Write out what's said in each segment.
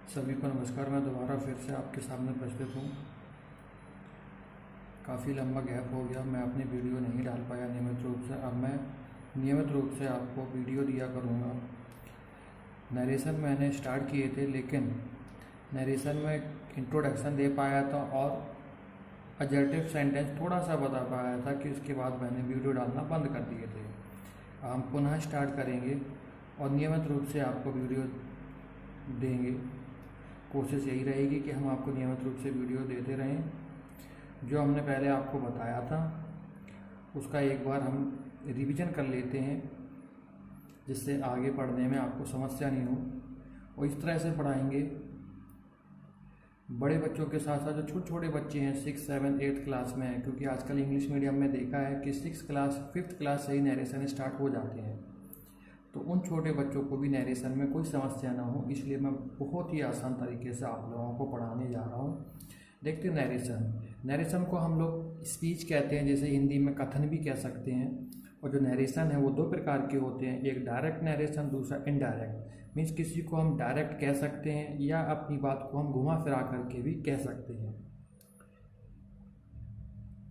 सभी को नमस्कार। मैं दोबारा फिर से आपके सामने उपस्थित हूँ। काफ़ी लंबा गैप हो गया, मैं अपनी वीडियो नहीं डाल पाया नियमित रूप से। अब मैं नियमित रूप से आपको वीडियो दिया करूँगा। नरेशन मैंने स्टार्ट किए थे, लेकिन नरेशन में इंट्रोडक्शन दे पाया था और एडजेक्टिव सेंटेंस थोड़ा सा बता पाया था कि उसके बाद मैंने वीडियो डालना बंद कर दिए थे। हम पुनः स्टार्ट करेंगे और नियमित रूप से आपको वीडियो देंगे। कोशिश यही रहेगी कि हम आपको नियमित रूप से वीडियो देते रहें। जो हमने पहले आपको बताया था उसका एक बार हम रिवीजन कर लेते हैं, जिससे आगे पढ़ने में आपको समस्या नहीं हो। और इस तरह से पढ़ाएंगे बड़े बच्चों के साथ साथ जो छोटे छोटे बच्चे हैं 6, 7, 8 क्लास में हैं, क्योंकि आजकल इंग्लिश मीडियम में देखा है कि 6 क्लास 5th क्लास से ही नरेशन स्टार्ट हो जाते हैं। तो उन छोटे बच्चों को भी नरेशन में कोई समस्या ना हो, इसलिए मैं बहुत ही आसान तरीके से आप लोगों को पढ़ाने जा रहा हूँ। देखते हैं नरेशन को हम लोग स्पीच कहते हैं, जैसे हिंदी में कथन भी कह सकते हैं। और जो नरेशन है वो 2 प्रकार के होते हैं, एक डायरेक्ट नरेशन, दूसरा इनडायरेक्ट। मीन्स किसी को हम डायरेक्ट कह सकते हैं या अपनी बात को हम घुमा फिरा करके भी कह सकते हैं।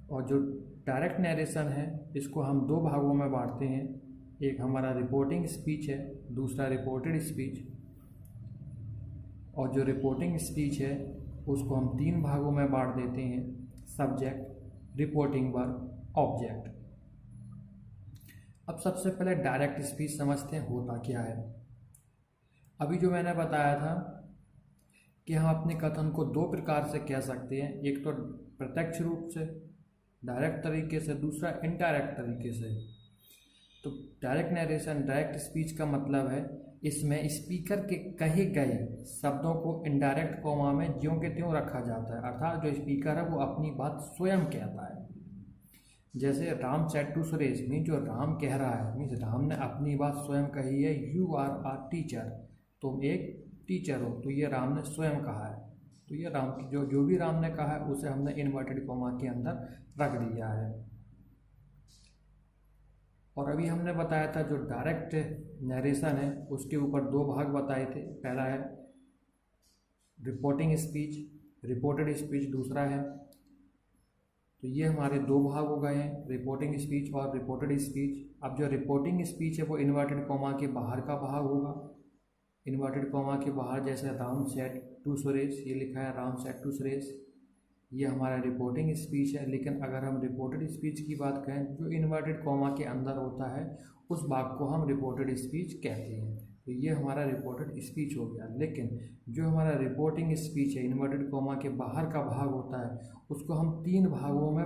और जो डायरेक्ट नरेशन है इसको हम 2 भागों में बांटते हैं, एक हमारा रिपोर्टिंग स्पीच है, दूसरा रिपोर्टेड स्पीच। और जो रिपोर्टिंग स्पीच है उसको हम 3 भागों में बांट देते हैं, सब्जेक्ट, रिपोर्टिंग वर्ब, ऑब्जेक्ट। अब सबसे पहले डायरेक्ट स्पीच समझते हैं होता क्या है। अभी जो मैंने बताया था कि हम अपने कथन को 2 प्रकार से कह सकते हैं, एक तो प्रत्यक्ष रूप से डायरेक्ट तरीके से, दूसरा इनडायरेक्ट तरीके से। तो डायरेक्ट नरेशन, डायरेक्ट स्पीच का मतलब है इसमें स्पीकर के कहे गए शब्दों को इनडायरेक्ट कॉमा में ज्यों के त्यों रखा जाता है, अर्थात जो स्पीकर है वो अपनी बात स्वयं कहता है। जैसे Ram said to Suresh, mean जो राम कह रहा है, मीन्स राम ने अपनी बात स्वयं कही है। यू आर आ टीचर, तुम एक टीचर हो, तो ये राम ने स्वयं कहा है। तो ये राम की जो भी राम ने कहा है उसे हमने इन्वर्टेड कॉमा के अंदर रख दिया है। और अभी हमने बताया था जो डायरेक्ट नरेशन है उसके ऊपर 2 भाग बताए थे। पहला है रिपोर्टिंग स्पीच, रिपोर्टेड स्पीच दूसरा है। तो ये हमारे 2 भाग हो गए हैं, रिपोर्टिंग स्पीच और रिपोर्टेड स्पीच। अब जो रिपोर्टिंग स्पीच है वो इन्वर्टेड कॉमा के बाहर का भाग होगा। इन्वर्टेड कॉमा के बाहर जैसे राम सेड टू सुरेश, ये लिखा है राम सेड टू सुरेश, ये हमारा रिपोर्टिंग स्पीच है। लेकिन अगर हम रिपोर्टेड स्पीच की बात करें, जो इन्वर्टेड कॉमा के अंदर होता है उस भाग को हम रिपोर्टेड स्पीच कहते हैं। तो ये हमारा रिपोर्टेड स्पीच हो गया। लेकिन जो हमारा रिपोर्टिंग स्पीच है, इन्वर्टेड कॉमा के बाहर का भाग होता है, उसको हम 3 भागों में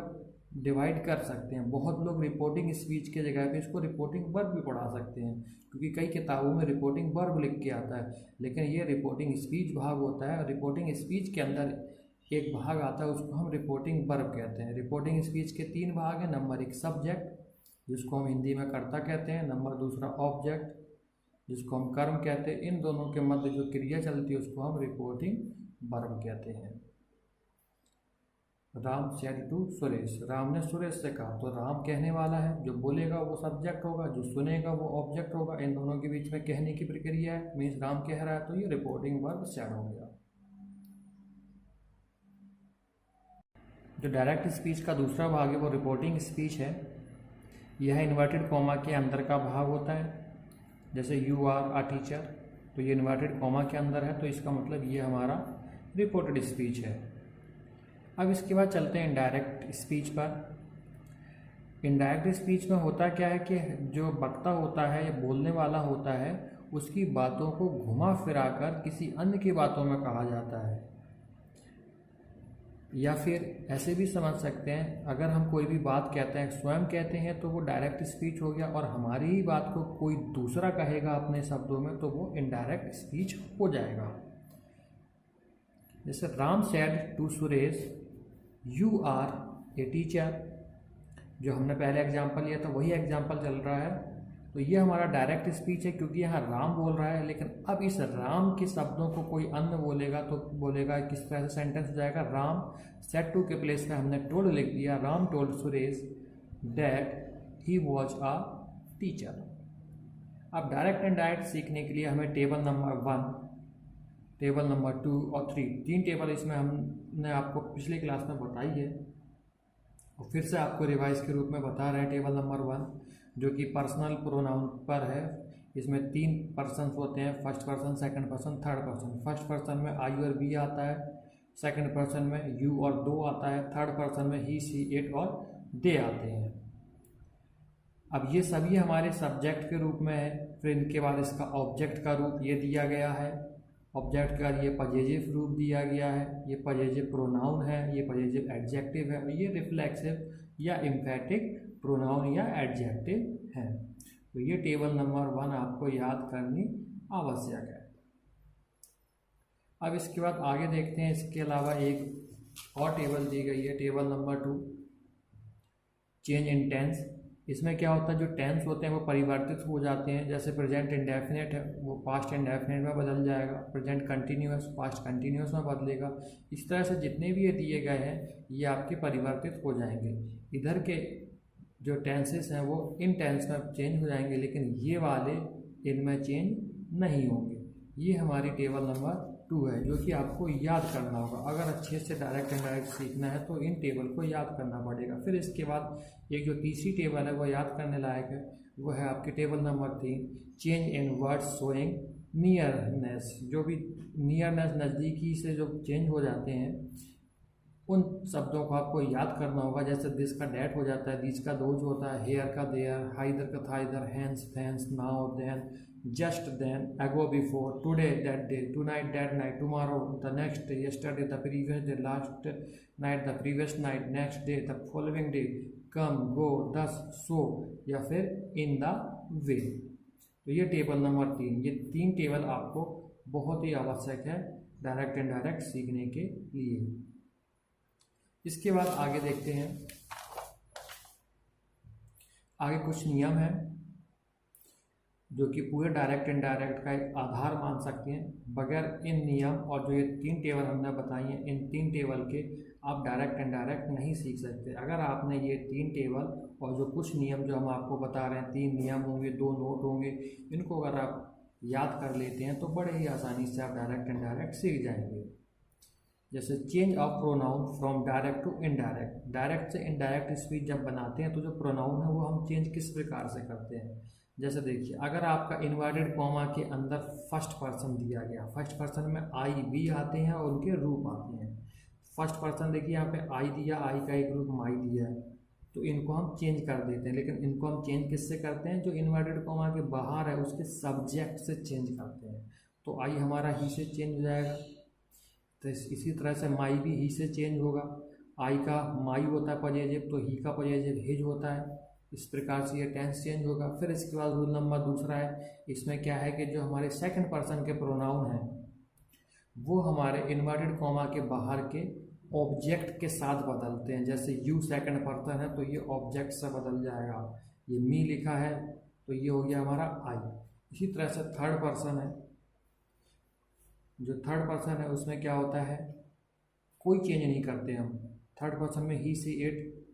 डिवाइड कर सकते हैं। बहुत लोग रिपोर्टिंग स्पीच के जगह पे इसको रिपोर्टिंग वर्ब भी पढ़ा सकते हैं, क्योंकि कई किताबों में रिपोर्टिंग वर्ब लिख के आता है, लेकिन ये रिपोर्टिंग स्पीच भाग होता है। और रिपोर्टिंग स्पीच के अंदर एक भाग आता है, उसको हम रिपोर्टिंग वर्ब कहते हैं। रिपोर्टिंग स्पीच के 3 भाग हैं, नंबर 1 सब्जेक्ट, जिसको हम हिंदी में कर्ता कहते हैं, नंबर 2 ऑब्जेक्ट, जिसको हम कर्म कहते हैं। इन दोनों के मध्य जो क्रिया चलती है उसको हम रिपोर्टिंग वर्ब कहते हैं। राम सेड टू सुरेश, राम ने सुरेश से कहा, तो राम कहने वाला है, जो बोलेगा वो सब्जेक्ट होगा, जो सुनेगा वो ऑब्जेक्ट होगा। इन दोनों के बीच में कहने की प्रक्रिया है, मीन्स राम कह रहा है, तो ये रिपोर्टिंग वर्ब सेड हो गया। जो डायरेक्ट स्पीच का दूसरा भाग है वो रिपोर्टिंग स्पीच है। यह इन्वर्टेड कॉमा के अंदर का भाग होता है। जैसे यू आर आ टीचर, तो ये इन्वर्टेड कॉमा के अंदर है, तो इसका मतलब ये हमारा रिपोर्टेड स्पीच है। अब इसके बाद चलते हैं इनडायरेक्ट स्पीच पर। इनडायरेक्ट स्पीच में होता क्या है कि जो वक्ता होता है या बोलने वाला होता है उसकी बातों को घुमा फिरा कर किसी अन्य की बातों में कहा जाता है। या फिर ऐसे भी समझ सकते हैं, अगर हम कोई भी बात कहते हैं, स्वयं कहते हैं, तो वो डायरेक्ट स्पीच हो गया, और हमारी ही बात को कोई दूसरा कहेगा अपने शब्दों में तो वो इनडायरेक्ट स्पीच हो जाएगा। जैसे Ram said to Suresh, you are a teacher, जो हमने पहले एग्जाम्पल लिया था वही एग्जाम्पल चल रहा है। तो ये हमारा डायरेक्ट स्पीच है, क्योंकि यहाँ राम बोल रहा है। लेकिन अब इस राम के शब्दों को कोई अन्य बोलेगा तो बोलेगा किस तरह से सेंटेंस हो जाएगा, राम सेड टू के प्लेस में हमने टोल्ड लिख दिया, Ram told Suresh that he was a teacher. अब डायरेक्ट एंड डायरेक्ट सीखने के लिए हमें टेबल नंबर 1 टेबल नंबर 2 और 3, 3 टेबल इसमें हमने आपको पिछली क्लास में बताई है और फिर से आपको रिवाइज के रूप में बता रहे हैं। टेबल नंबर 1 जो कि पर्सनल प्रोनाउन पर है, इसमें 3 पर्सन्स होते हैं, first person, second person, third person. First person में आई और बी आता है, सेकंड पर्सन में यू और दो आता है, थर्ड पर्सन में ही, सी, इट और दे आते हैं। अब ये सभी हमारे सब्जेक्ट के रूप में है। फिर इनके बाद इसका ऑब्जेक्ट का रूप ये दिया गया है, ऑब्जेक्ट का ये पजेसिव रूप दिया गया है, ये पजेसिव प्रोनाउन है, ये पजेसिव एडजेक्टिव है, ये रिफ्लेक्सिव या एम्फेटिक प्रोनाउन या एडजेक्टिव है। तो ये टेबल नंबर 1 आपको याद करनी आवश्यक है। अब इसके बाद आगे देखते हैं, इसके अलावा एक और टेबल दी गई है, table number 2 change in tense. इसमें क्या होता है, जो टेंस होते हैं वो परिवर्तित हो जाते हैं। जैसे प्रेजेंट इंडेफिनिट है वो पास्ट इंडेफिनिट में बदल जाएगा, प्रेजेंट कंटिन्यूअस पास्ट कंटिन्यूअस में बदलेगा। इस तरह से जितने भी ये दिए गए हैं ये आपके परिवर्तित हो जाएंगे। इधर के जो टेंसेस हैं वो इन टेंस में चेंज हो जाएंगे, लेकिन ये वाले इनमें चेंज नहीं होंगे। ये हमारी टेबल नंबर 2 है जो कि आपको याद करना होगा। अगर अच्छे से डायरेक्ट इनडायरेक्ट सीखना है तो इन टेबल को याद करना पड़ेगा। फिर इसके बाद एक जो तीसरी टेबल है वो याद करने लायक है, वो है आपकी table number 3 change in words showing nearness. जो भी नियरनेस नज़दीकी से जो चेंज हो जाते हैं उन शब्दों को आपको याद करना होगा। जैसे दिस का डैट हो जाता है, दिस का दोज होता है, हेयर का देयर, हाइदर का thither, hence thence, now then, just then, ago before, today that day, tonight that night, tomorrow the next day, yesterday the previous day, last night the previous night, next day the following day, come, go, thus, so या फिर in the way. तो ये table number 3, ये 3 table आपको बहुत ही आवश्यक है direct indirect सीखने के लिए। इसके बाद आगे देखते हैं, आगे कुछ नियम हैं जो कि पूरे डायरेक्ट इनडायरेक्ट का एक आधार मान सकते हैं। बगैर इन नियम और जो ये 3 टेबल हमने बताई हैं, इन 3 टेबल के आप डायरेक्ट इनडायरेक्ट नहीं सीख सकते। अगर आपने ये 3 टेबल और जो कुछ नियम जो हम आपको बता रहे हैं, 3 नियम होंगे, 2 नोट होंगे, इनको अगर आप याद कर लेते हैं तो बड़े ही आसानी से आप डायरेक्ट इनडायरेक्ट सीख जाएंगे। जैसे change of pronoun from direct to indirect. Direct से इनडायरेक्ट स्पीच जब बनाते हैं तो जो प्रोनाउन है वो हम चेंज किस प्रकार से करते हैं। जैसे देखिए, अगर आपका इन्वर्टेड कॉमा के अंदर फर्स्ट पर्सन दिया गया, फर्स्ट पर्सन में आई, बी आते हैं और उनके रूप आते हैं। फर्स्ट पर्सन देखिए यहाँ पे आई दिया, आई का एक रूप माई दिया है, तो इनको हम चेंज कर देते हैं। लेकिन इनको हम चेंज किससे करते हैं, जो इन्वर्टेड कॉमा के बाहर है उसके सब्जेक्ट से चेंज करते हैं। तो आई हमारा ही से चेंज हो जाएगा, तो इसी तरह से माई भी ही से चेंज होगा। आई का माई होता है पजेजिव, तो ही का पजेजिव हिज होता है। इस प्रकार से ये टेंस चेंज होगा। फिर इसके बाद रूल नंबर 2 है, इसमें क्या है कि जो हमारे सेकंड पर्सन के प्रोनाउन हैं वो हमारे इन्वर्टेड कॉमा के बाहर के ऑब्जेक्ट के साथ बदलते हैं। जैसे यू सेकंड पर्सन है तो ये ऑब्जेक्ट से बदल जाएगा। ये मी लिखा है तो ये हो गया हमारा आई। इसी तरह से थर्ड पर्सन है, जो थर्ड पर्सन है उसमें क्या होता है, कोई चेंज नहीं करते हम। थर्ड पर्सन में ही, सी, इट,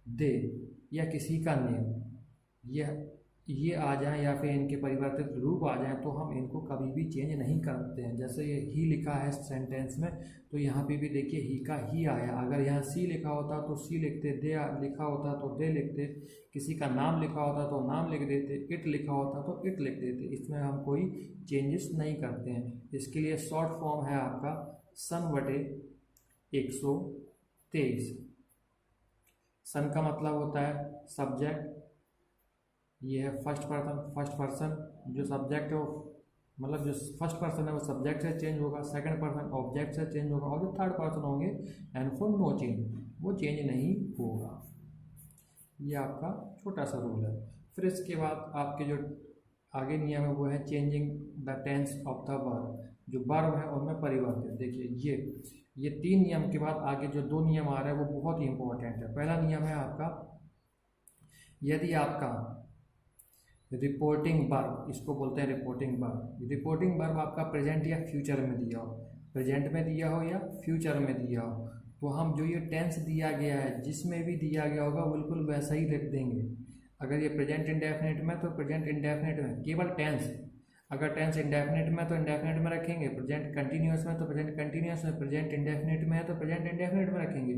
दे या किसी का नेम ये आ जाए या फिर इनके परिवर्तित रूप आ जाए तो हम इनको कभी भी चेंज नहीं करते हैं। जैसे ये ही लिखा है सेंटेंस में तो यहाँ पे भी देखिए ही का ही आया। अगर यहाँ सी लिखा होता तो सी लिखते, दे लिखा होता तो दे लिखते, किसी का नाम लिखा होता तो नाम लिख देते, इट लिखा होता तो इट लिख देते। इसमें हम कोई चेंजेस नहीं करते हैं। इसके लिए शॉर्ट फॉर्म है आपका सन/123। सन का मतलब होता है सब्जेक्ट, ये है फर्स्ट पर्सन जो सब्जेक्ट है वो, मतलब जो फर्स्ट पर्सन है वो सब्जेक्ट से चेंज होगा, सेकंड पर्सन ऑब्जेक्ट से चेंज होगा, और जो थर्ड पर्सन होंगे एंड फॉर नो चेंज, वो चेंज नहीं होगा। ये आपका छोटा सा रूल है। फिर इसके बाद आपके जो आगे नियम है वो है changing the tense of the verb. जो वर्ब है उनमें परिवर्तित। देखिए ये 3 नियम के बाद आगे जो 2 नियम आ रहे हैं वो बहुत ही इंपॉर्टेंट है। पहला नियम है आपका, यदि आपका रिपोर्टिंग वर्ब, इसको बोलते हैं रिपोर्टिंग वर्ब, रिपोर्टिंग वर्ब आपका प्रेजेंट या फ्यूचर में दिया हो, प्रेजेंट में दिया हो या फ्यूचर में दिया हो, तो हम जो ये टेंस दिया गया है जिसमें भी दिया गया होगा बिल्कुल वैसा ही लिख देंगे। अगर ये प्रेजेंट इंडेफिनिट में तो प्रेजेंट इंडेफिनिट में केवल टेंस, अगर टेंस इंडेफिनिट में तो इंडेफिनिट में रखेंगे, प्रेजेंट कंटिन्यूअस में तो प्रेजेंट कंटिन्यूअस में, प्रेजेंट इंडेफिनिट में है तो प्रेजेंट इंडेफिनिट में रखेंगे,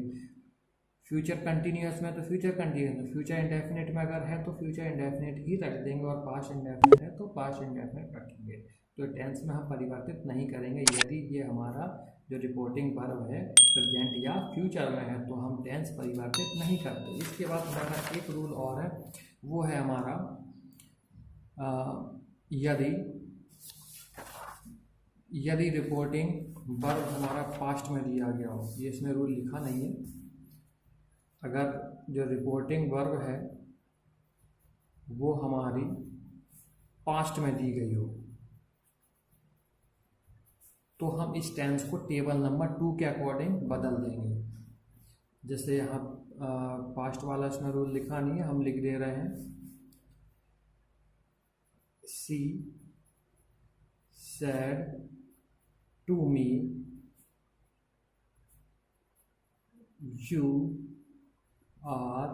फ्यूचर कंटिन्यूअस में तो फ्यूचर कंटिन्यूअस में, फ्यूचर इंडेफिनिट में अगर है तो फ्यूचर इंडेफिनिट ही रख देंगे, और पास्ट इंडेफिनिट है तो पास्ट इंडेफिनिट रखेंगे। तो टेंस में हम परिवर्तित नहीं करेंगे यदि ये हमारा जो रिपोर्टिंग वर्ब है प्रेजेंट या फ्यूचर में है तो हम टेंस परिवर्तित नहीं करते। इसके बाद हमारा एक रूल और है, वो है हमारा यदि रिपोर्टिंग वर्ब हमारा पास्ट में दिया गया हो, ये इसमें रूल लिखा नहीं है, अगर जो रिपोर्टिंग वर्ब है वो हमारी पास्ट में दी गई हो तो हम इस टेंस को टेबल नंबर 2 के अकॉर्डिंग बदल देंगे। जैसे यहाँ पास्ट वाला इसमें रूल लिखा नहीं है, हम लिख दे रहे हैं she said to me you are